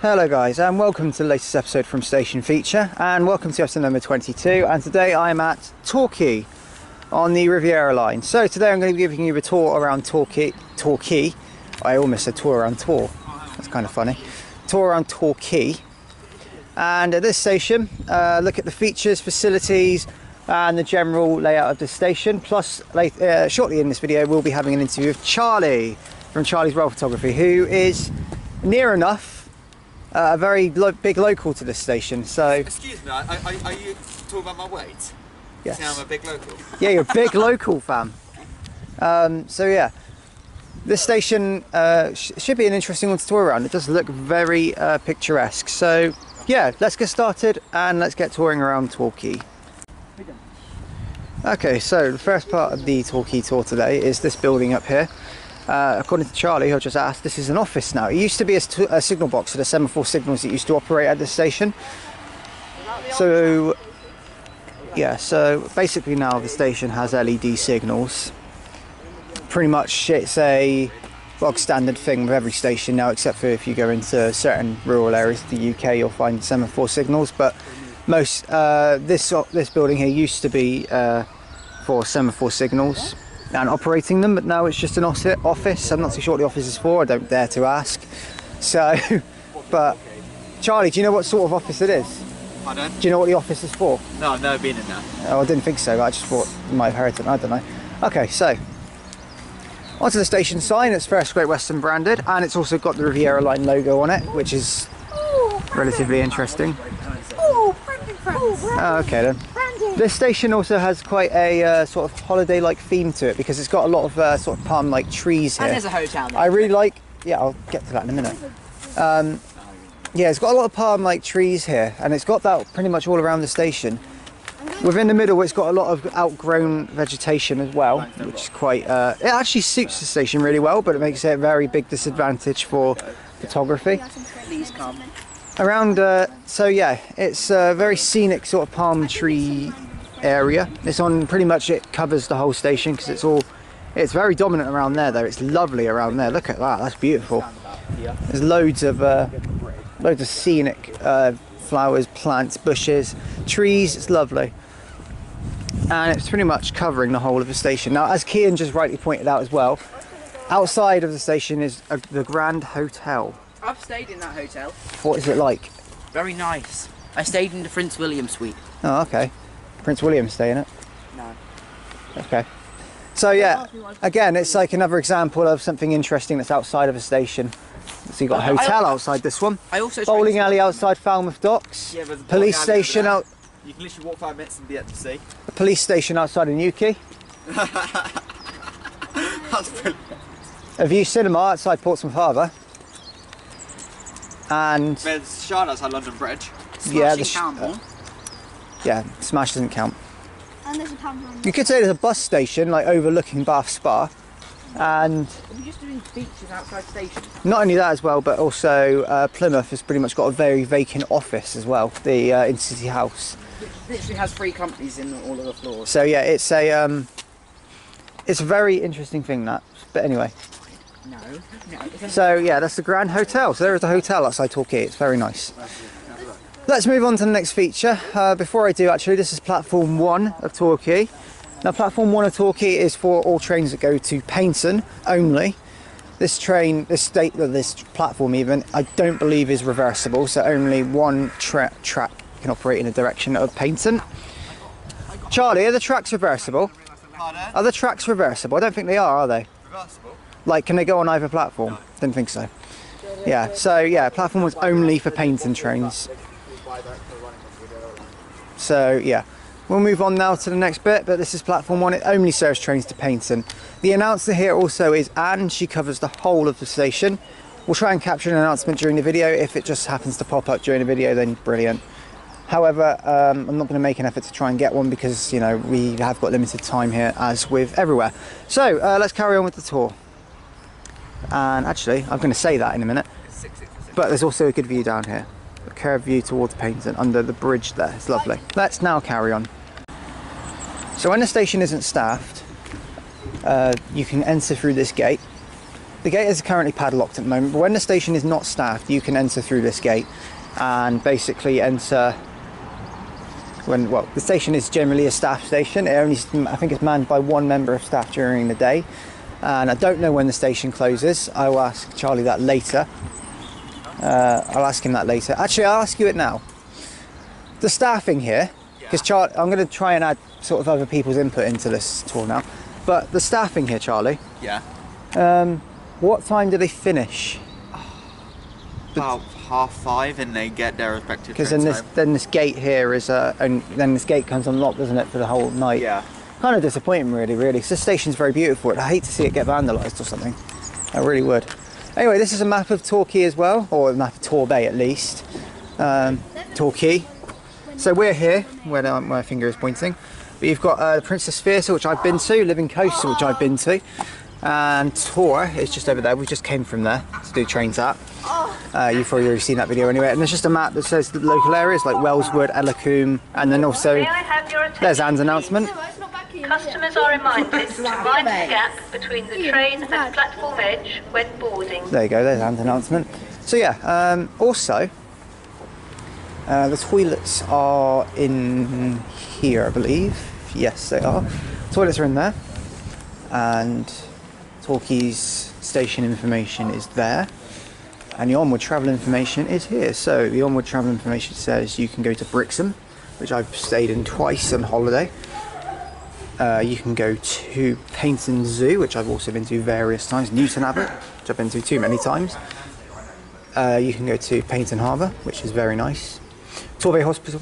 Hello guys, and welcome to the latest episode from Station Feature, and welcome to episode number 22. And today I'm at Torquay on the Riviera line. So today I'm going to be giving you a tour around Torquay. I almost said tour around Torre. That's kind of funny. Tour around Torquay. And at this station, look at the features, facilities, and the general layout of the station. Plus, shortly in this video, we'll be having an interview with Charlie from Charlie's Rover Photography, who is near enough a very big local to this station. So excuse me, are you talking about my weight? Yes. See, I'm a big local. Yeah, you're a big local fam. So yeah, this station should be an interesting one to tour around. It does look very picturesque. So yeah, let's get started and let's get touring around Torquay. Okay, so the first part of the Torquay tour today is this building up here. According to Charlie, who I just asked, this is an office now. It used to be a signal box for the semaphore signals that used to operate at this station. So yeah, so basically now the station has LED signals. Pretty much it's a bog standard thing with every station now, except for if you go into certain rural areas of the UK, you'll find semaphore signals. But most this building here used to be for semaphore signals and operating them, but now it's just an office. I'm not too sure what the office is for. I don't dare to ask. So, but Charlie, do you know what sort of office it is? Pardon? Do you know what the office is for? No, I've never been in there. Oh, I didn't think so. I just thought you might have heard it. I don't know. Okay, so onto the station sign. It's First Great Western branded, and it's also got the Riviera Line logo on it, which is relatively interesting. Oh, okay then. This station also has quite a sort of holiday-like theme to it, because it's got a lot of sort of palm-like trees here. And there's a hotel there. I really like, yeah, I'll get to that in a minute. Yeah, it's got a lot of palm-like trees here, and it's got that pretty much all around the station. Within the middle, it's got a lot of outgrown vegetation as well, which is quite, it actually suits the station really well, but it makes it a very big disadvantage for photography. Please come. Around, so yeah, it's a very scenic sort of palm tree area. It's on pretty much, it covers the whole station, because it's very dominant around there though. It's lovely around there. Look at that, that's beautiful. There's loads of scenic flowers, plants, bushes, trees. It's lovely, and it's pretty much covering the whole of the station. Now, as Kian just rightly pointed out as well, outside of the station is the Grand Hotel. I've stayed in that hotel. What is it like? Very nice. I stayed in the Prince William suite. Oh, okay. Prince William stay in it? No. Okay. So yeah, again, it's like another example of something interesting that's outside of a station. So you've got a hotel outside this one. I also bowling alley outside Falmouth Docks. Yeah, but the police station out. You can literally walk 5 minutes and be at the sea. A police station outside of Newquay. That's brilliant. A View Cinema outside Portsmouth Harbour. And there's Shard outside London Bridge. yeah, Yeah. Smash doesn't count. And there's a pound. You could say there's a bus station like overlooking Bath Spa, and Are we just doing features outside station? not only that as well, but also Plymouth has pretty much got a very vacant office as well, the in-city house. Which literally has 3 companies in all of the floors. So yeah, it's a very interesting thing, that. But anyway. No. So yeah, that's the Grand Hotel. So there is a hotel outside Torquay. It's very nice. Let's move on to the next feature. Before I do, actually, this is platform 1 of Torquay. Now, platform 1 of Torquay is for all trains that go to Paignton only. This platform even, I don't believe is reversible. So only one track can operate in the direction of Paignton. Charlie, are the tracks reversible? Pardon? Are the tracks reversible? I don't think they are they? Reversible? Like, can they go on either platform? Didn't think so. Yeah, so yeah, platform was only for Paignton trains. So yeah, we'll move on now to the next bit, but this is platform 1. It only serves trains to Paignton. The announcer here also is Anne. She covers the whole of the station. We'll try and capture an announcement during the video. If it just happens to pop up during the video, then brilliant. However, I'm not going to make an effort to try and get one, because, you know, we have got limited time here, as with everywhere. So let's carry on with the tour. And actually, I'm going to say that in a minute, but there's also a good view down here. A curved view towards Paignton under the bridge there. It's lovely. Let's now carry on. So when the station isn't staffed, you can enter through this gate. the gate is currently padlocked at the moment, but when the station is not staffed, you can enter through this gate and basically enter when, well, the station is generally a staff station. It only, I think it's manned by one member of staff during the day, and I don't know when the station closes. I will ask Charlie that later. I'll ask him that later. Actually, I'll ask you it now. The staffing here, because I'm going to try and add sort of other people's input into this tour now, but the staffing here, Charlie. Yeah. What time do they finish? About 5:30, and they get their respective. Because then this gate here is and then this gate comes unlocked, doesn't it, for the whole night? Yeah. Kind of disappointing, really. So the station's very beautiful. I'd hate to see it get vandalised or something. I really would. Anyway, this is a map of Torquay as well, or a map of Torre at least. Torquay. So we're here, where my finger is pointing. But you've got the Princess Theatre, which I've been to, Living Coast, which I've been to, and Torre is just over there. We just came from there to do trains at. You've probably already seen that video anyway. And there's just a map that says the local areas like Wellswood, Ellacombe, and then also there's Anne's announcement. Customers are reminded to mind the gap between the train and platform edge when boarding. There you go, there's Anne's announcement. So yeah, also the toilets are in here, I believe. Yes, they are. Toilets are in there, and Torquay's station information is there, and the onward travel information is here. So the onward travel information says you can go to Brixham, which I've stayed in twice on holiday. You can go to Paignton Zoo, which I've also been to various times. Newton Abbot, which I've been to too many times. You can go to Paignton Harbour, which is very nice. Torre Hospital,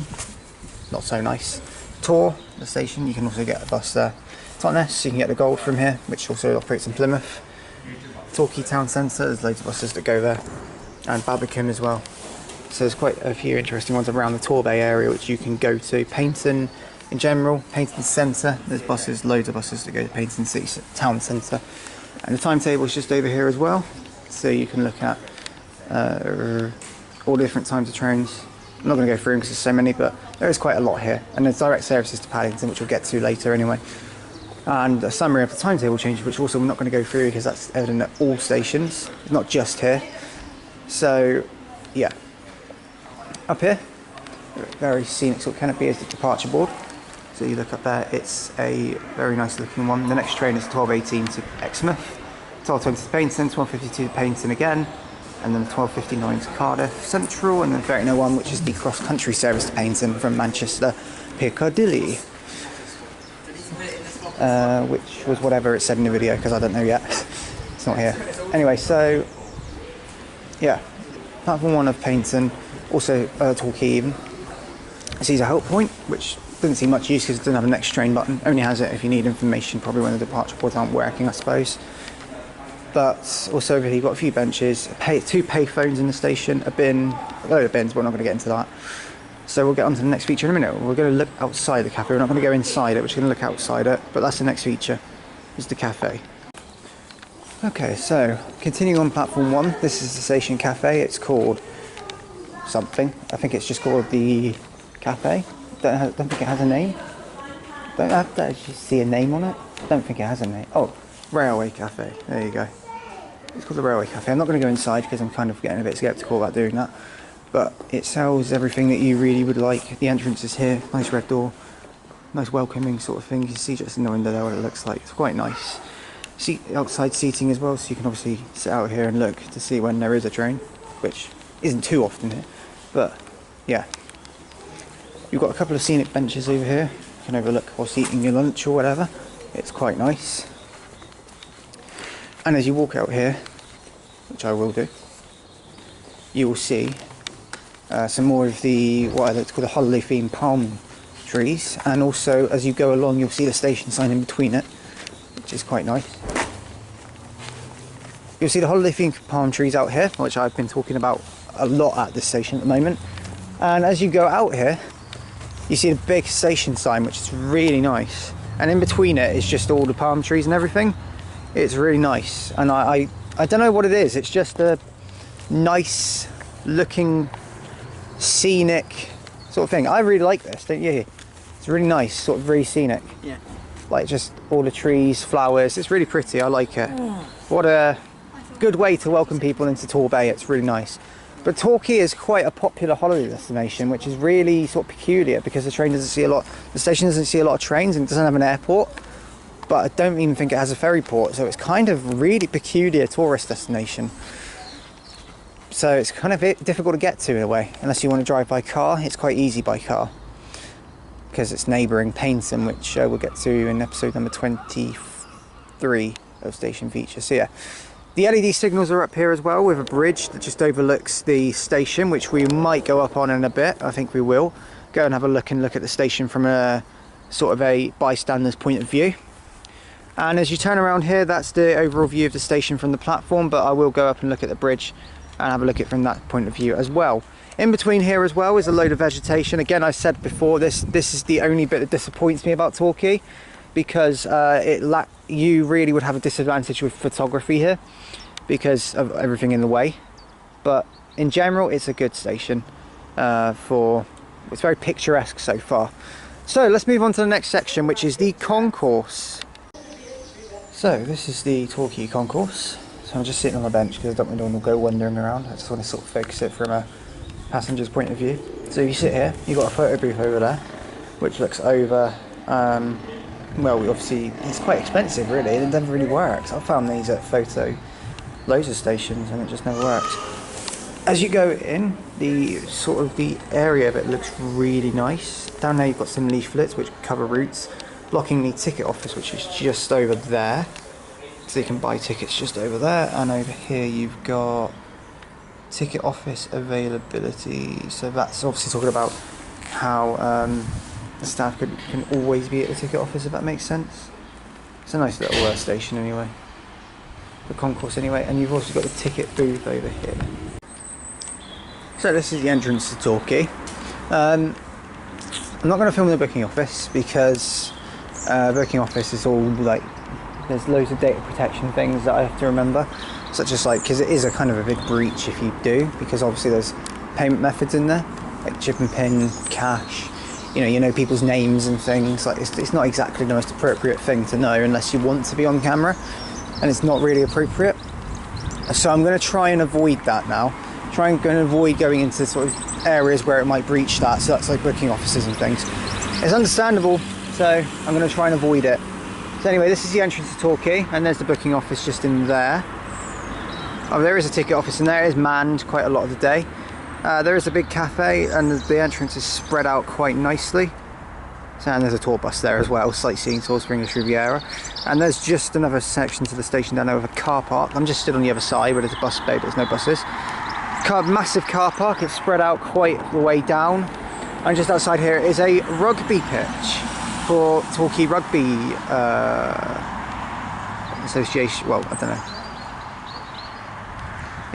not so nice. Torre, the station, you can also get a bus there. Totnes, you can get the Gold from here, which also operates in Plymouth. Torquay Town Centre, there's loads of buses that go there. And Babbicombe as well. So there's quite a few interesting ones around the Torre area which you can go to. Paignton in general, Paignton Centre, there's buses, loads of buses that go to Paignton City Town Centre. And the timetable is just over here as well. So you can look at all the different times of trains. I'm not going to go through them because there's so many, but there is quite a lot here. And there's direct services to Paddington, which we'll get to later anyway. And a summary of the timetable change, which also I'm not going to go through because that's evident at all stations, not just here. So, yeah. Up here, very scenic sort of canopy is the departure board. So you look up there, it's a very nice looking one. The next train is 12:18 to Exmouth, 12:20 to Paignton, 12:52 to Paignton again, and then 12:59 to Cardiff Central, and then 13:01, which is the cross-country service to Paignton from Manchester Piccadilly. Which was whatever it said in the video, because I don't know yet. It's not here. Anyway, so, yeah. Platform 1 of Paignton, also Torquay even. Sees a help point, which doesn't see much use because it doesn't have a next train button. Only has it if you need information, probably when the departure boards aren't working, I suppose. But also over here you've got a few benches, two pay phones in the station, a bin, a load of bins, but we're not going to get into that. So we'll get on to the next feature in a minute. We're going to look outside the cafe. We're not going to go inside it, we're just going to look outside it. But that's the next feature, is the cafe. Okay, so continuing on platform 1, this is the station cafe. It's called something. I think it's just called the cafe. Don't think it has a name. Don't have to actually see a name on it. Don't think it has a name. Oh, Railway Cafe. There you go. It's called the Railway Cafe. I'm not going to go inside because I'm kind of getting a bit sceptical about doing that. But it sells everything that you really would like. The entrance is here. Nice red door. Nice welcoming sort of thing. You can see just in the window there what it looks like. It's quite nice. Outside seating as well, so you can obviously sit out here and look to see when there is a train, which isn't too often here. But yeah. You've got a couple of scenic benches over here. You can overlook whilst eating your lunch or whatever. It's quite nice. And as you walk out here, which I will do, you will see some more of the, what I like to call the holiday themed palm trees. And also, as you go along, you'll see the station sign in between it, which is quite nice. You'll see the holiday themed palm trees out here, which I've been talking about a lot at this station at the moment. And as you go out here, you see the big station sign, which is really nice. And in between it is just all the palm trees and everything. It's really nice. And I don't know what it is. It's just a nice looking, scenic sort of thing. I really like this, don't you? It's really nice, sort of very scenic. Yeah. Like just all the trees, flowers. It's really pretty. I like it. What a good way to welcome people into Torre. It's really nice. But Torquay is quite a popular holiday destination, which is really sort of peculiar because the station doesn't see a lot of trains, and it doesn't have an airport. But I don't even think it has a ferry port, so it's kind of really peculiar tourist destination. So it's kind of difficult to get to in a way, unless you want to drive by car. It's quite easy by car because it's neighbouring Paignton, which we'll get to in episode number 23 of Station Features. So yeah, the LED signals are up here as well, with a bridge that just overlooks the station, which we might go up on in a bit. I think we will go and have a look at the station from a sort of a bystander's point of view. And as you turn around here, that's the overall view of the station from the platform, but I will go up and look at the bridge and have a look at it from that point of view as well. In between here as well is a load of vegetation. Again, I said before, this is the only bit that disappoints me about Torquay, because you really would have a disadvantage with photography here because of everything in the way. But in general, it's a good station. It's very picturesque so far. So let's move on to the next section, which is the Concourse. So this is the Torquay Concourse. So I'm just sitting on the bench because I don't want to go wandering around. I just want to sort of focus it from a passenger's point of view. So if you sit here, you've got a photo booth over there, which looks over, well, obviously it's quite expensive really, it never really works. I've found these at loads of stations and it just never works. As you go in, the area of it looks really nice. Down there you've got some leaflets which cover routes, blocking the ticket office, which is just over there. So you can buy tickets just over there, and over here you've got ticket office availability. So that's obviously talking about how the staff can always be at the ticket office, if that makes sense. It's a nice little station anyway, the Concourse anyway. And you've also got the ticket booth over here. So this is the entrance to Torquay. I'm not going to film the booking office because booking office is all like, there's loads of data protection things that I have to remember, such as like, because it is a kind of a big breach if you do, because obviously there's payment methods in there, like chip and pin, cash, you know people's names and things. Like it's not exactly the most appropriate thing to know unless you want to be on camera, and it's not really appropriate. So I'm going to try and avoid that now. Try and avoid going into sort of areas where it might breach that. So that's like booking offices and things. It's understandable, so I'm going to try and avoid it. So anyway, this is the entrance to Torquay, and there's the booking office just in there. Oh, there is a ticket office in there. It is manned quite a lot of the day. There is a big cafe, and the entrance is spread out quite nicely. So, and there's a tour bus there as well, sightseeing tours for English Riviera. And there's just another section to the station down there with a car park. I'm just stood on the other side where there's a bus bay, but there's no buses. Massive car park. It's spread out quite the way down. And just outside here is a rugby pitch for Torquay Rugby Association. Well, I don't know.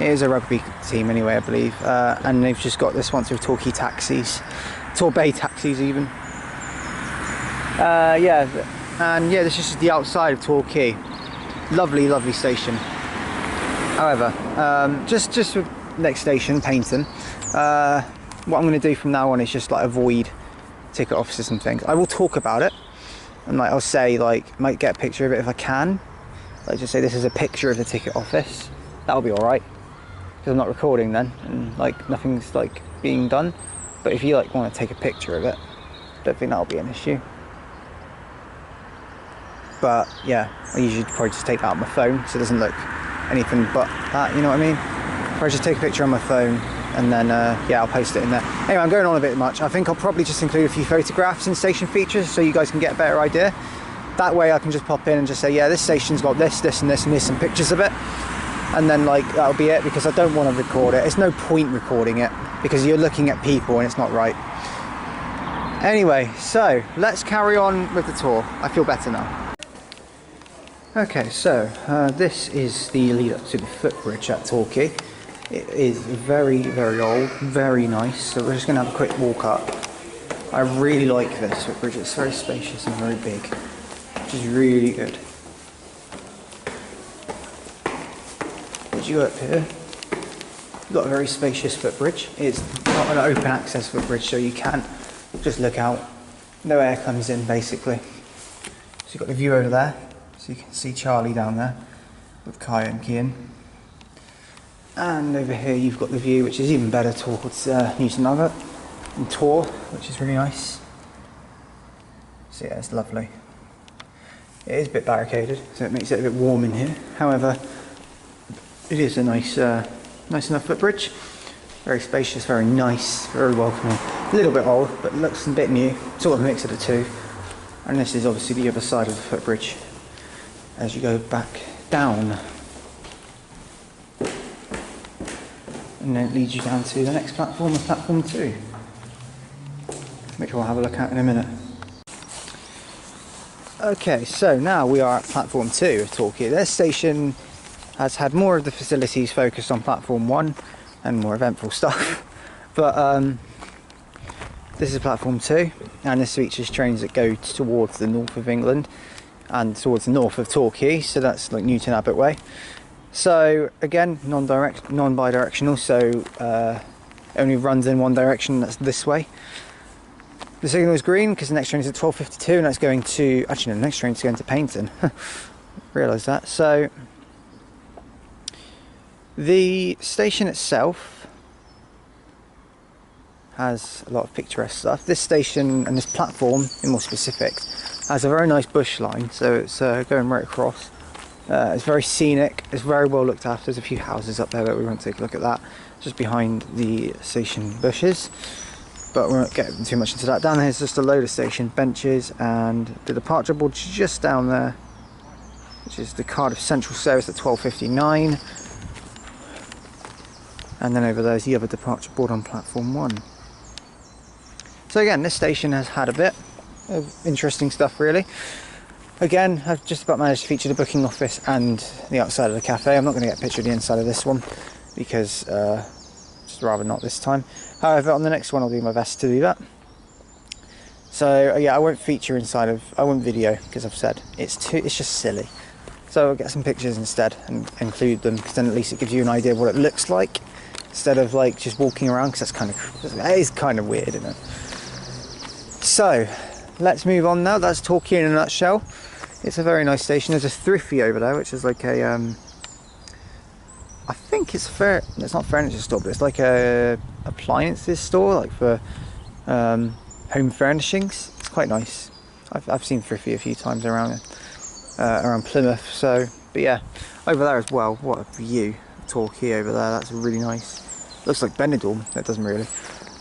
It is a rugby team anyway, I believe. And they've just got this once with Torquay taxis, Torre taxis even. Yeah, and yeah, this is just the outside of Torquay. Lovely, lovely station. However, just for next station, Paignton. What I'm going to do from now on is just like avoid ticket offices and things. I will talk about it, and like I'll say like might get a picture of it if I can. Like just say this is a picture of the ticket office. That'll be all right because I'm not recording then, and like nothing's like being done. But if you like want to take a picture of it, I don't think that'll be an issue. But yeah, I usually probably just take that on my phone so it doesn't look anything but that, you know what I mean? If I just take a picture on my phone and then yeah, I'll post it in there. Anyway, I'm going on a bit much. I think I'll probably just include a few photographs in station features so you guys can get a better idea. That way I can just pop in and just say, yeah, this station's got this, this and this, and here's some pictures of it. And then like that'll be it, because I don't want to record it. It's no point recording it because you're looking at people and it's not right. Anyway, so let's carry on with the tour. I feel better now. Okay, so this is the lead up to the Footbridge at Torquay. It is very, very old, very nice. So we're just going to have a quick walk up. I really like this footbridge. It's very spacious and very big, which is really good. As you go up here, you've got a very spacious footbridge. It's not an open access footbridge, so you can't just look out. No air comes in, basically. So you've got the view over there, so you can see Charlie down there with Kai and Kian. And over here you've got the view, which is even better towards Newton Abbot and Torre, which is really nice. So yeah, it's lovely. It is a bit barricaded, so it makes it a bit warm in here. However, it is a nice enough footbridge. Very spacious, very nice, very welcoming. A little bit old, but looks a bit new. Sort of a mix of the two. And this is obviously the other side of the footbridge as you go back down. And then it leads you down to the next platform, platform 2, which we'll have a look at in a minute. Okay, so now we are at platform 2 of Torquay. This station has had more of the facilities focused on platform 1 and more eventful stuff, but this is platform 2, and this features trains that go towards the north of England and towards the north of Torquay, so that's like Newton Abbot way. So again, non-bidirectional, so only runs in one direction, that's this way. The signal is green because the next train is at 12:52, and that's going to, actually no, the next train is going to Paignton. Realised that. So the station itself has a lot of picturesque stuff. This station and this platform, in more specific, has a very nice bush line, so it's going right across. It's very scenic, it's very well looked after. There's a few houses up there that we won't take a look at that, just behind the station bushes. But we won't get too much into that. Down there is just a load of station benches and the departure board just down there, which is the Cardiff Central service at 12:59. And then over there is the other departure board on platform 1. So again, this station has had a bit of interesting stuff really. Again, I've just about managed to feature the booking office and the outside of the cafe. I'm not going to get a picture of the inside of this one because just rather not this time. However, on the next one I'll do my best to do that. So yeah, I won't feature I won't video because I've said it's just silly. So I'll get some pictures instead and include them, because then at least it gives you an idea of what it looks like instead of like just walking around, because that is kind of weird, isn't it? So let's move on now. That's Torquay in a nutshell. It's a very nice station. There's a Thrifty over there, which is like a I think it's not furniture store, but it's like a appliances store, like for home furnishings. It's quite nice. I've seen Thrifty a few times around Plymouth. So, but yeah, over there as well. What a view! Torquay over there. That's really nice. Looks like Benidorm. It doesn't really.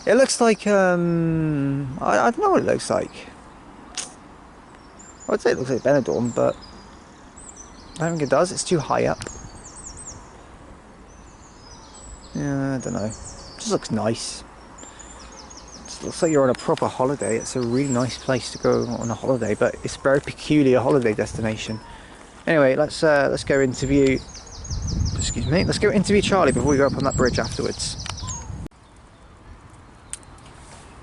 It looks like I don't know what it looks like. I would say it looks like Benidorm, but I don't think it does. It's too high up. Yeah, I don't know. It just looks nice. It looks like you're on a proper holiday. It's a really nice place to go on a holiday, but it's a very peculiar holiday destination. Anyway, let's go interview. Excuse me. Let's go interview Charlie before we go up on that bridge afterwards.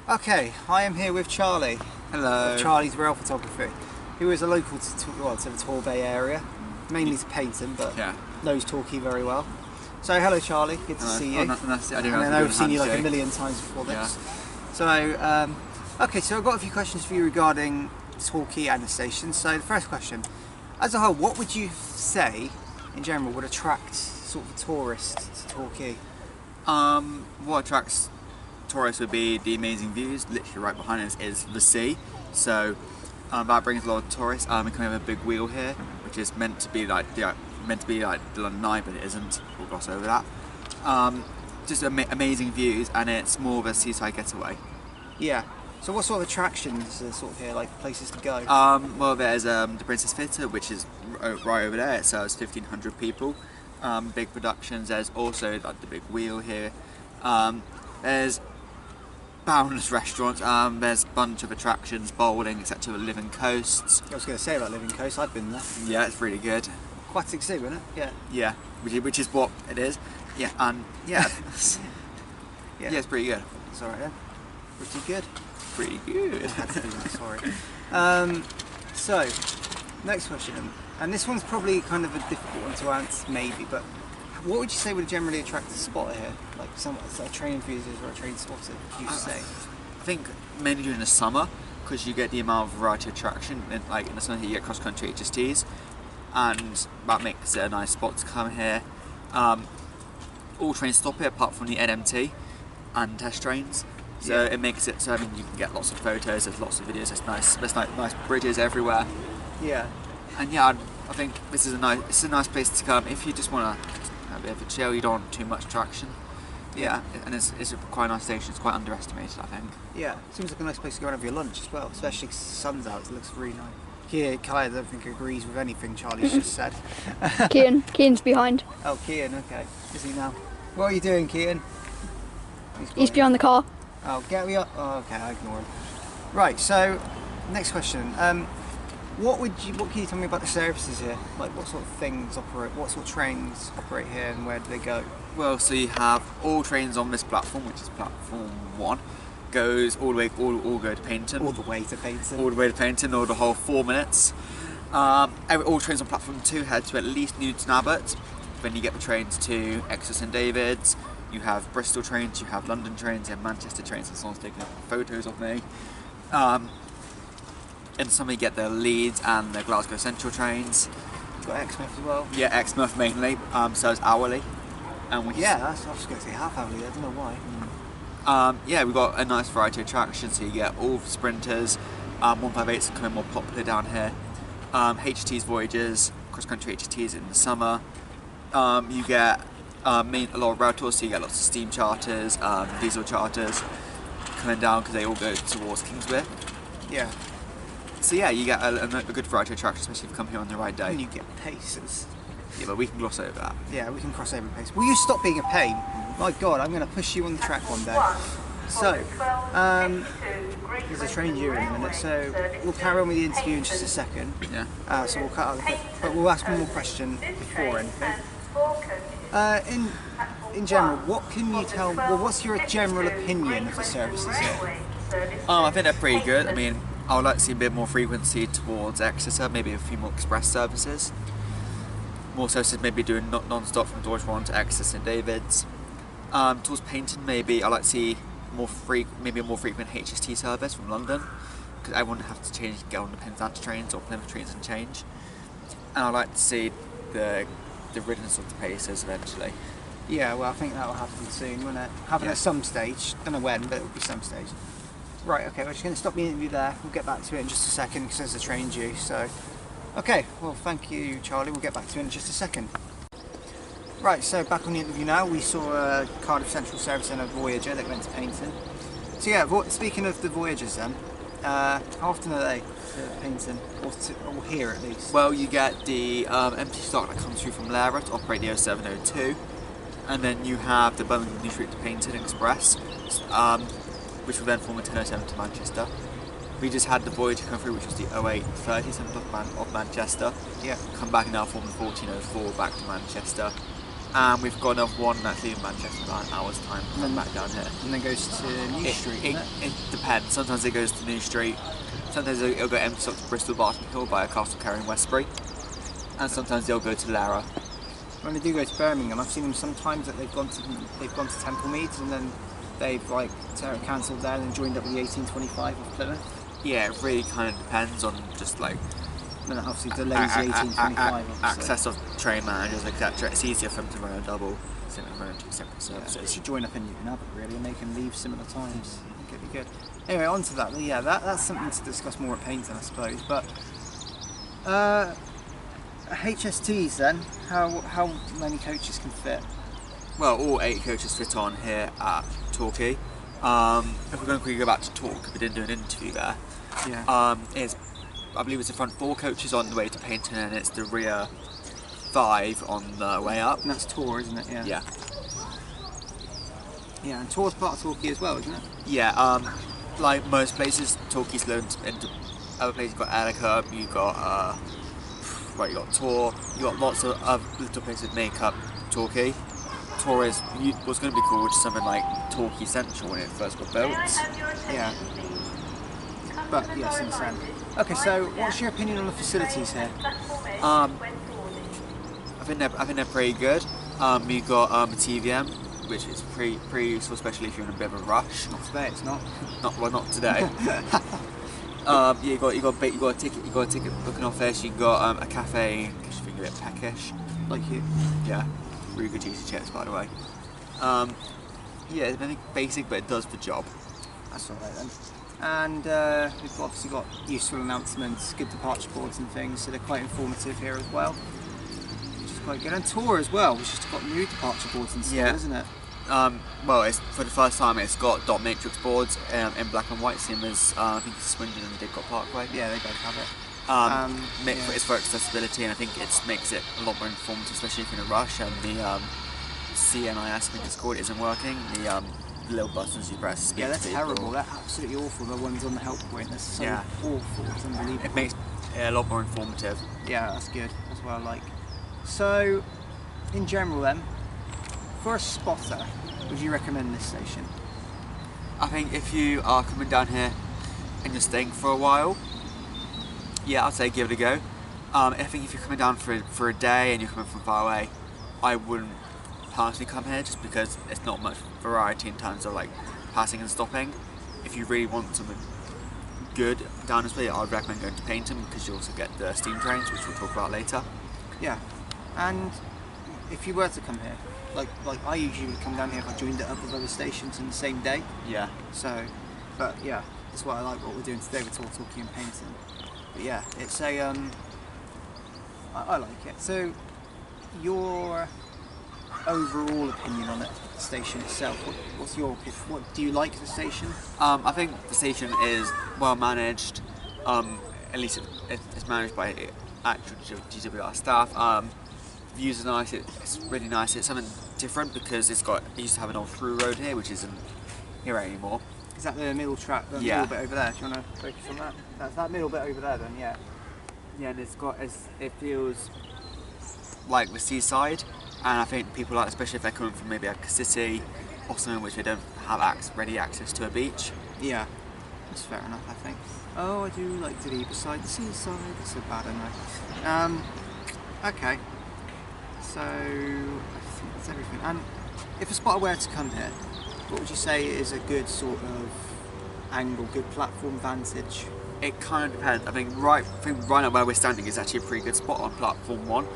Okay, I am here with Charlie. Hello. Charlie's Rail Photography, who is a local to the Torre area, mainly to Paignton, but knows Torquay very well. So hello Charlie, good to see you. I know I've seen you like a million times before this. Yeah. So, okay, so I've got a few questions for you regarding Torquay and the station. So the first question, as a whole, what would you say, in general, would attract sort of tourists to Torquay? What attracts tourists would be the amazing views. Literally right behind us is the sea. So that brings a lot of tourists. We kind of have a big wheel here, which is meant to be like the London Eye, but it isn't. We'll gloss over that. Just amazing views, and it's more of a seaside getaway. Yeah. So what sort of attractions are sort of here, like places to go? Well, there's the Princess Theatre, which is right over there. It serves 1,500 people. Big productions. There's also like the big wheel here. There's boundless restaurants. There's a bunch of attractions, bowling, etc. Living Coasts. I was going to say about Living Coast. I've been there. Yeah, it's really good. Aquatic Zoo, isn't it? Yeah. Yeah, which is what it is. Yeah, and yeah, yeah, it's pretty good. It's alright then. Pretty good. Pretty good. I had to do that, sorry. So, next question, and this one's probably kind of a difficult one to answer, maybe, but what would you say would generally attract a spotter here? Like a train enthusiast or a train spotter, you say? I think mainly during the summer, because you get the amount of variety of attraction. Like in the summer, you get cross-country HSTs, and that makes it a nice spot to come here. all trains stop here apart from the NMT and test trains. So it makes it so I mean you can get lots of photos, there's lots of videos, there's nice bridges everywhere. Yeah. And yeah, I think this is a nice place to come if you just want to have a bit of a chill. You don't want too much traction. Yeah, and it's quite a nice station. It's quite underestimated, I think. Yeah, it seems like a nice place to go and have your lunch as well, especially 'cause the sun's out. It looks really nice. Here, Kai, I don't think agrees with anything Charlie's just said. Kian's behind. Oh, Kian, okay. Is he now? What are you doing, Kian? He's behind the car. Oh, get me up. Oh, okay, I ignore him. Right, so next question. What can you tell me about the services here? Like, what sort of things operate? What sort of trains operate here, and where do they go? Well, so you have all trains on this platform, which is platform 1, goes all the way, all go to Paignton. All the way to Paignton. All the way to Paignton, or the whole 4 minutes. All trains on platform 2 head to at least Newton Abbot. Then you get the trains to Exeter St David's. You have Bristol trains, you have London trains, you have Manchester trains, and someone's taking photos of me. And some you get the Leeds and the Glasgow Central trains. You've got Exmouth as well. Yeah, Exmouth mainly, so it's hourly. And we I was going to say half hourly, I don't know why. Yeah, we've got a nice variety of attractions, so you get all sprinters, 158s are becoming more popular down here, HTs voyages, cross-country HTs in the summer, you get a lot of rail tours, so you get lots of steam charters, diesel charters coming down because they all go towards Kingswear. Yeah. So yeah, you get a good variety of attractions, especially if you come here on the right day. And you get paces. Yeah, but we can gloss over that. Yeah, we can cross over pace. Will you stop being a pain? My God, I'm going to push you on the track one day. So, there's a train due in a minute, so we'll carry on with the interview in just a second. Yeah. So we'll cut out the bit, but we'll ask one more question before anything. In general, what can you tell? Well, what's your general opinion of the services here? I think they're pretty good. I mean, I would like to see a bit more frequency towards Exeter, maybe a few more express services. More services maybe doing non-stop from Torre to Exeter St David's. Towards Paignton, maybe I'd like to see maybe a more frequent HST service from London, because I wouldn't have to get on the Penzance trains or Plymouth trains and change. And I'd like to see the riddance of the paces eventually. Yeah, well, I think that will happen soon, won't it? Happen at some stage. Don't know when, but it will be some stage. Right, okay, we're just going to stop the interview there. We'll get back to it in just a second because there's a train due. So, okay, well, thank you, Charlie. We'll get back to it in just a second. Right, so back on the interview now. We saw a Cardiff Central service and a Voyager that went to Paignton. So yeah, speaking of the Voyagers then, how often are they to Paignton, or here at least? Well, you get the empty stock that comes through from Lara to operate the 0702, and then you have the Birmingham New Street to Paignton Express, which will then form a 1007 to Manchester. We just had the Voyager come through, which was the 0830 sent off Manchester. Yeah. Come back now, form the 1404 back to Manchester. And we've got another one that's leaving Manchester in about an hour's time, come back down here. And then goes to New Street, it depends. Sometimes it goes to New Street, sometimes it'll go empty stock to Bristol Barton Hill by a Castle Carry in Westbury, and sometimes they'll go to Lara. When they do go to Birmingham, I've seen them sometimes that they've gone to Temple Meads and then they've like cancelled there and then joined up with the 1825 of Plymouth. Yeah, it really kind of depends on just like and obviously delays the 1825 access of train managers, etc. It's easier for them to run a double than to run two separate services. They should join up in Newton Abbot really, and they can leave similar times. I think it'd be good. Anyway, on to that. Yeah, that's something to discuss more at Paignton, I suppose. But HSTs then, how many coaches can fit? Well, all 8 coaches fit on here at Torquay. If we're going to quickly go back to Torque, we didn't do an interview there. Yeah. I believe it's the front 4 coaches on the way to Paignton, and it's the rear 5 on the way up. And that's Torre, isn't it? Yeah. Yeah. Yeah, and Torre's part of Torquay as well, isn't it? Yeah. Like most places, Torquay's loaned into other places. You've got Ellicott, you've got you got Torre. You got lots of little places that make up Torquay. Torre was going to be called something like Torquay Central when it first got built. Yeah. But yes, understand. Okay, so what's your opinion on the facilities here? I think they're pretty good. You got a TVM, which is pretty useful, especially if you're in a bit of a rush. Not today, it's not. Not today. You got a ticket booking office. You got a cafe in case you think you're a bit peckish. Like you. Yeah, really good juicy chips, by the way. Yeah, it's nothing basic, but it does the job. That's alright then. And we've obviously got useful announcements, good departure boards and things, so they're quite informative here as well. Which is quite good. And Torre as well, which has got new departure boards installed, isn't it? Well, it's, for the first time it's got dot matrix boards in black and white, same as I think it's Swindon and Didcot Parkway. Yeah, they both have it. It's for accessibility, and I think it makes it a lot more informative, especially if you're in a rush and the CNIS, I think it's called, isn't working. The little buttons you press. Yeah, they're terrible. They're absolutely awful. The ones on the help point, they're so awful. It's unbelievable. It makes it a lot more informative. Yeah, that's good. That's what I like. So, in general then, for a spotter, would you recommend this station? I think if you are coming down here and you're staying for a while, yeah, I'd say give it a go. I think if you're coming down for a day and you're coming from far away, I wouldn't personally come here just because it's not much variety in terms of like passing and stopping. If you really want something good down this way, I'd recommend going to Paignton because you also get the steam trains, which we'll talk about later. Yeah, and if you were to come here, like I usually would come down here if I joined it up with other stations in the same day. Yeah. So, but yeah, that's why I like what we're doing today with Torquay and Paignton. But yeah, it's a I like it. So, your overall opinion on it, the station itself. What's your opinion? What do you like the station? I think the station is well managed. At least it's managed by actual GWR staff. Views are nice. It's really nice. It's something different because it used to have an old through road here, which isn't here anymore. Is that the middle track, the middle bit over there? Do you want to focus on that? That's that middle bit over there then, yeah. Yeah, and it feels like the seaside, and I think people like, especially if they're coming from maybe like a city or something which they don't have ready access to a beach. Yeah, that's fair enough, I think. Oh, I do like to be beside the seaside. That's so bad, isn't it? Okay. So, I think that's everything. And if a spotter were to come here, what would you say is a good sort of angle, good platform vantage? It kind of depends. I think right now where we're standing is actually a pretty good spot on platform 1,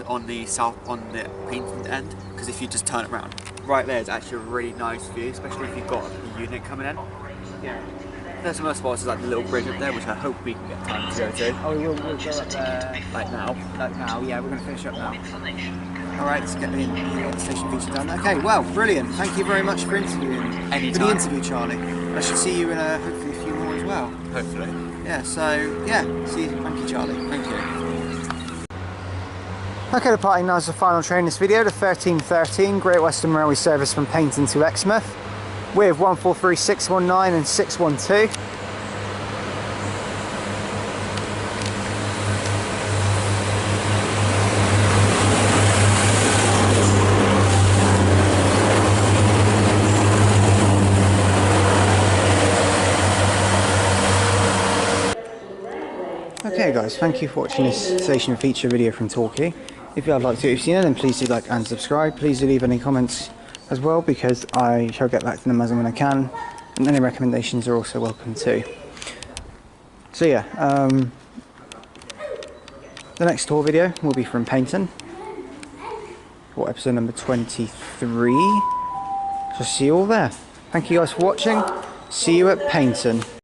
on the Paignton end. Because if you just turn it around, right there is actually a really nice view, especially if you've got a unit coming in. Yeah. There's some other spots like the little bridge up there, which I hope we can get time to go to. Oh, we'll go up there. Like now. Like now, yeah, we're going to finish up now. Alright, let's get the station feature done. Okay, well, brilliant. Thank you very much for interviewing. Anytime. For the interview, Charlie. I should see you in hopefully a few more as well. Hopefully. Yeah, so, yeah, see you. Thank you, Charlie. Thank you. Okay, departing now is the final train in this video, the 1313 Great Western Railway service from Paignton to Exmouth, with 143, 619 and 612. Okay guys, thank you for watching this station feature video from Torquay. If you have liked it, if you've seen it, then please do like and subscribe. Please do leave any comments as well, because I shall get back to them as and when I can, and any recommendations are also welcome too. So yeah, the next tour video will be from Paignton for episode number 23. So see you all there. Thank you guys for watching. See you at Paignton.